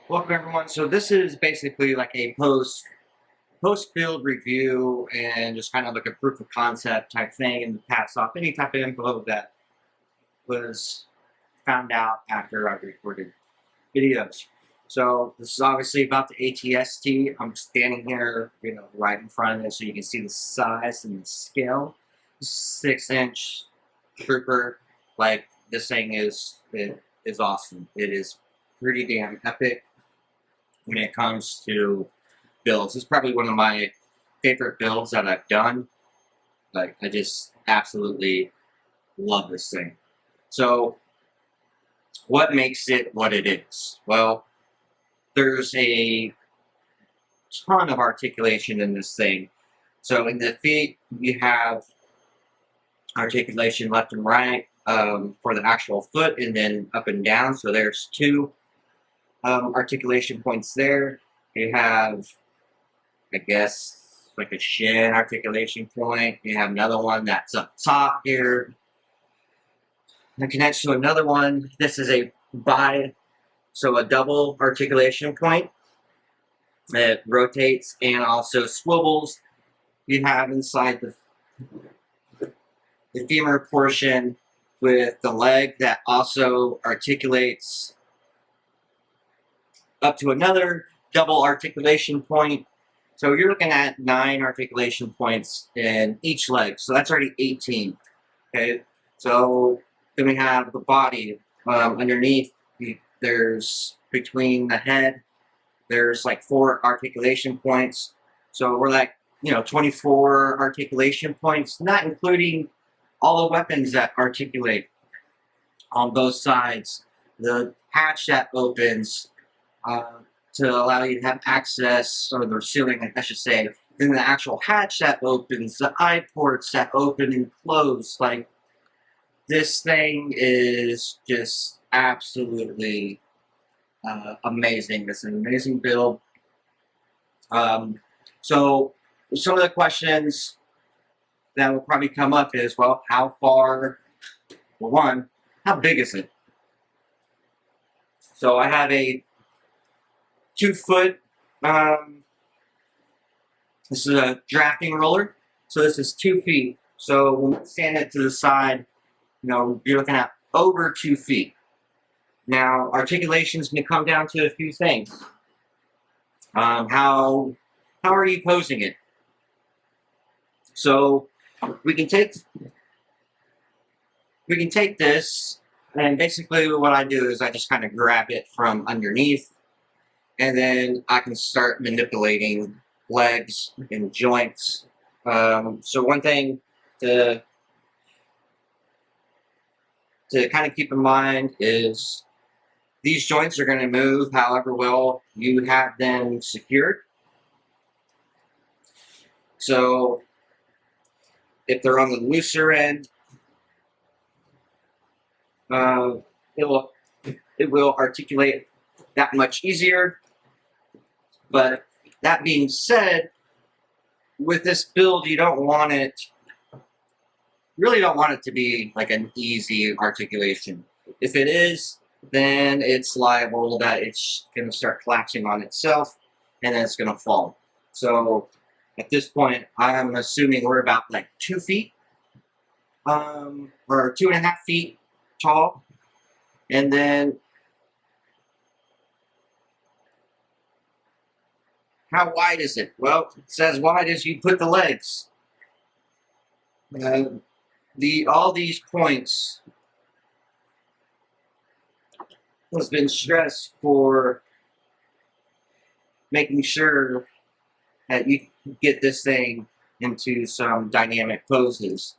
Welcome everyone. So this is basically like a post build review and just kind of like a proof of concept type thing and pass off any type of info that was found out after I recorded videos. So this is obviously about the ATST. I'm standing here, right in front of it so you can see the size and the scale. 6-inch trooper. Like this thing is awesome. It is pretty damn epic when it comes to builds. It's probably one of my favorite builds that I've done. Like, I just absolutely love this thing. So, what makes it what it is? Well, there's a ton of articulation in this thing. So, in the feet, you have articulation left and right for the actual foot, and then up and down. So, there's two articulation points there. You have, I guess, like a shin articulation point. You have another one that's up top here. That connects to another one. This is a so a double articulation point that rotates and also swivels. You have inside the femur portion with the leg that also articulates up to another double articulation point. So you're looking at 9 articulation points in each leg. So that's already 18. Okay. So then we have the body underneath. There's between the head. There's like 4 articulation points. So we're like 24 articulation points, not including all the weapons that articulate on both sides. The hatch that opens. To allow you to have access, or the ceiling, I should say, then the actual hatch that opens, the eye ports that open and close. Like, this thing is just absolutely amazing. It's an amazing build. So some of the questions that will probably come up is, well, how far, well, one, how big is it? So I have a 2-foot, this is a drafting roller, so this is 2 feet. So when we stand it to the side, you're looking at over 2 feet. Now, articulation is going to come down to a few things. How are you posing it? So we can take this, and basically what I do is I just kind of grab it from underneath. And then I can start manipulating legs and joints. So one thing to kind of keep in mind is these joints are going to move however well you have them secured. So if they're on the looser end, it will articulate that much easier. But that being said, with this build, you really don't want it to be like an easy articulation. If it is, then it's liable that it's going to start collapsing on itself, and then it's going to fall. So at this point, I'm assuming we're about like 2 feet, or 2.5 feet tall, and then how wide is it? Well, it's as wide as you put the legs. All these points has been stressed for making sure that you get this thing into some dynamic poses.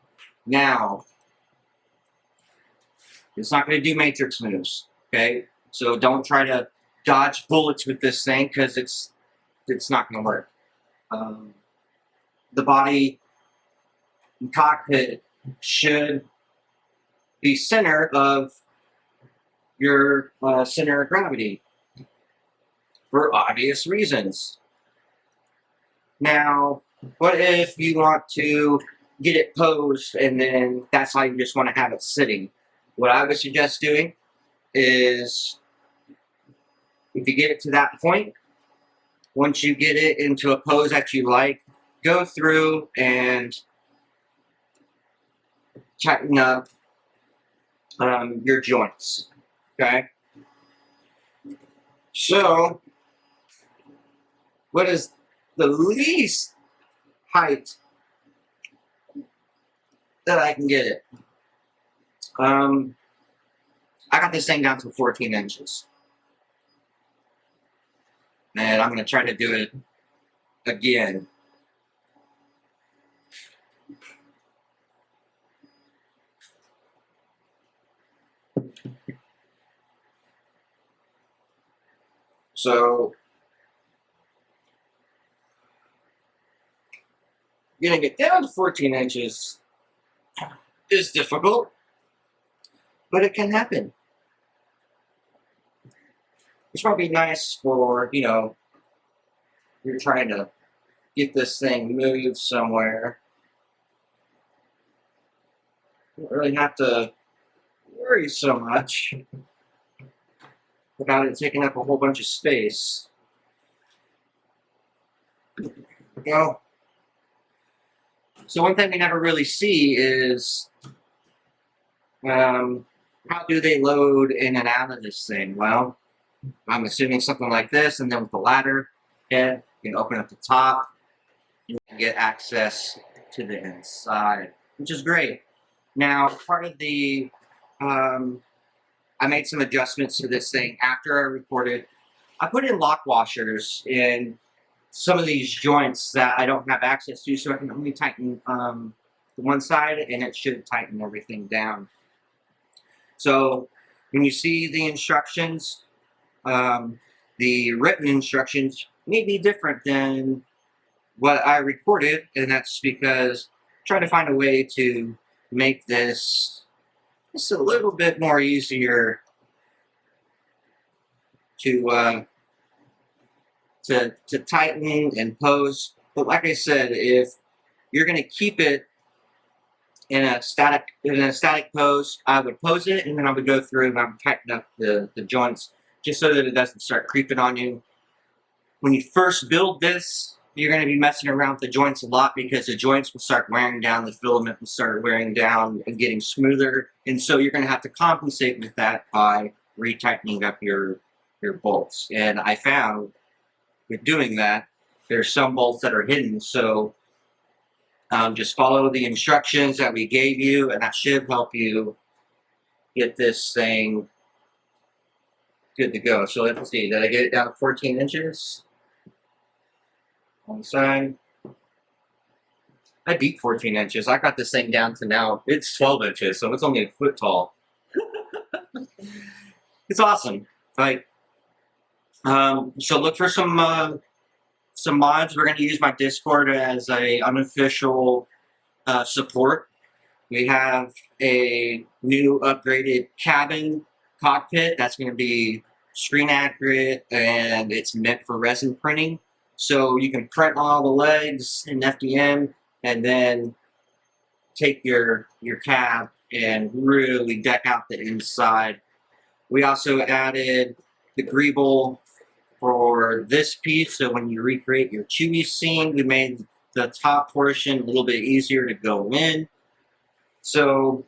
Now, it's not going to do matrix moves, okay? So don't try to dodge bullets with this thing because it's not going to work. The body and cockpit should be center of your center of gravity for obvious reasons. Now, what if you want to get it posed and then that's how you just want to have it sitting? What I would suggest doing is If you get it to that point, once you get it into a pose that you like, go through and tighten up your joints. Okay? So, what is the least height that I can get it? I got this thing down to 14 inches. And I'm going to try to do it again. So, getting it down to 14 inches is difficult, but it can happen. It's probably nice for, you're trying to get this thing moved somewhere. You don't really have to worry so much about it taking up a whole bunch of space. So one thing we never really see is how do they load in and out of this thing? Well, I'm assuming something like this, and then with the ladder head, you can open up the top, you can get access to the inside, which is great. Now, part of the, I made some adjustments to this thing after I recorded. I put in lock washers in some of these joints that I don't have access to, so I can only tighten the one side, and it should tighten everything down. So when you see the instructions, the written instructions may be different than what I recorded, and that's because I'm trying to find a way to make this just a little bit more easier to tighten and pose. But like I said, if you're going to keep it in a static pose, I would pose it, and then I would go through and I would tighten up the joints just so that it doesn't start creeping on you. When you first build this, you're going to be messing around with the joints a lot because the joints will start wearing down, the filament will start wearing down and getting smoother, and so you're going to have to compensate with that by retightening up your bolts. And I found with doing that, there's some bolts that are hidden, so just follow the instructions that we gave you, and that should help you get this thing good to go. So let's see, did I get it down to 14 inches? On the side. I beat 14 inches. I got this thing down to now, it's 12 inches, so it's only a foot tall. It's awesome. Like, so look for some mods. We're going to use my Discord as a unofficial support. We have a new upgraded cabin cockpit that's going to be screen accurate, and it's meant for resin printing. So you can print all the legs in FDM and then take your cab and really deck out the inside. We also added the greeble for this piece, so when you recreate your Chewy scene, we made the top portion a little bit easier to go in. So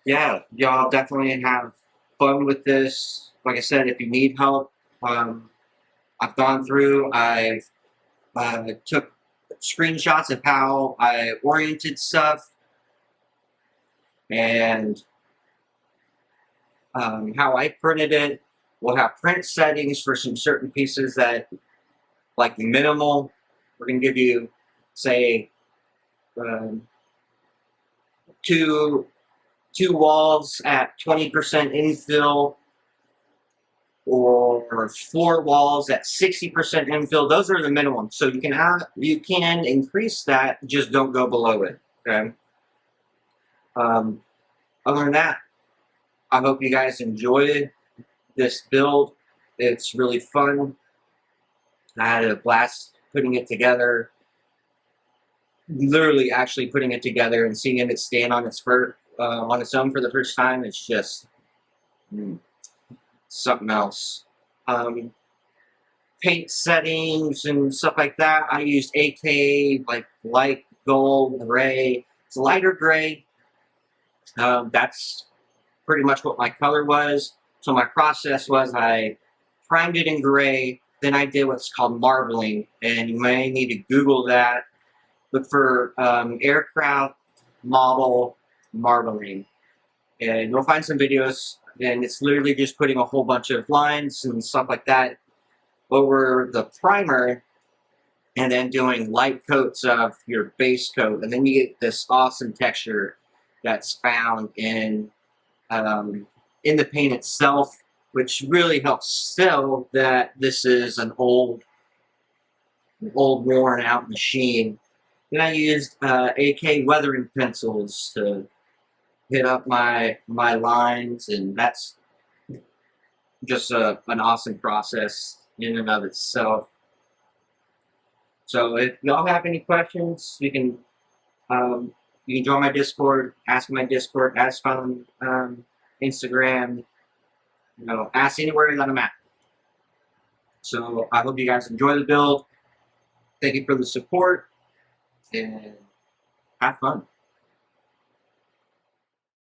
yeah, y'all definitely have fun with this. Like I said, if you need help, I've gone through, I've took screenshots of how I oriented stuff and how I printed it. We'll have print settings for some certain pieces that, like minimal, we're going to give you, say, two walls at 20% infill, or 4 walls at 60% infill. Those are the minimum. So you can increase that, just don't go below it. Okay. Other than that, I hope you guys enjoyed this build. It's really fun. I had a blast putting it together. Literally, actually putting it together and seeing it stand on its own for the first time. It's just something else. paint settings and stuff like that. I used AK, like light gold, gray. It's lighter gray. That's pretty much what my color was. So my process was I primed it in gray, then I did what's called marbling, and you may need to Google that. Look for aircraft model marbling, and you'll find some videos, and it's literally just putting a whole bunch of lines and stuff like that over the primer, and then doing light coats of your base coat, and then you get this awesome texture that's found in the paint itself, which really helps sell that this is an old worn out machine. Then I used AK weathering pencils to hit up my lines, and that's just an awesome process in and of itself. So if y'all have any questions, you can join my Discord, ask my Discord, ask on Instagram, ask anywhere that I'm at. So I hope you guys enjoy the build. Thank you for the support, and have fun.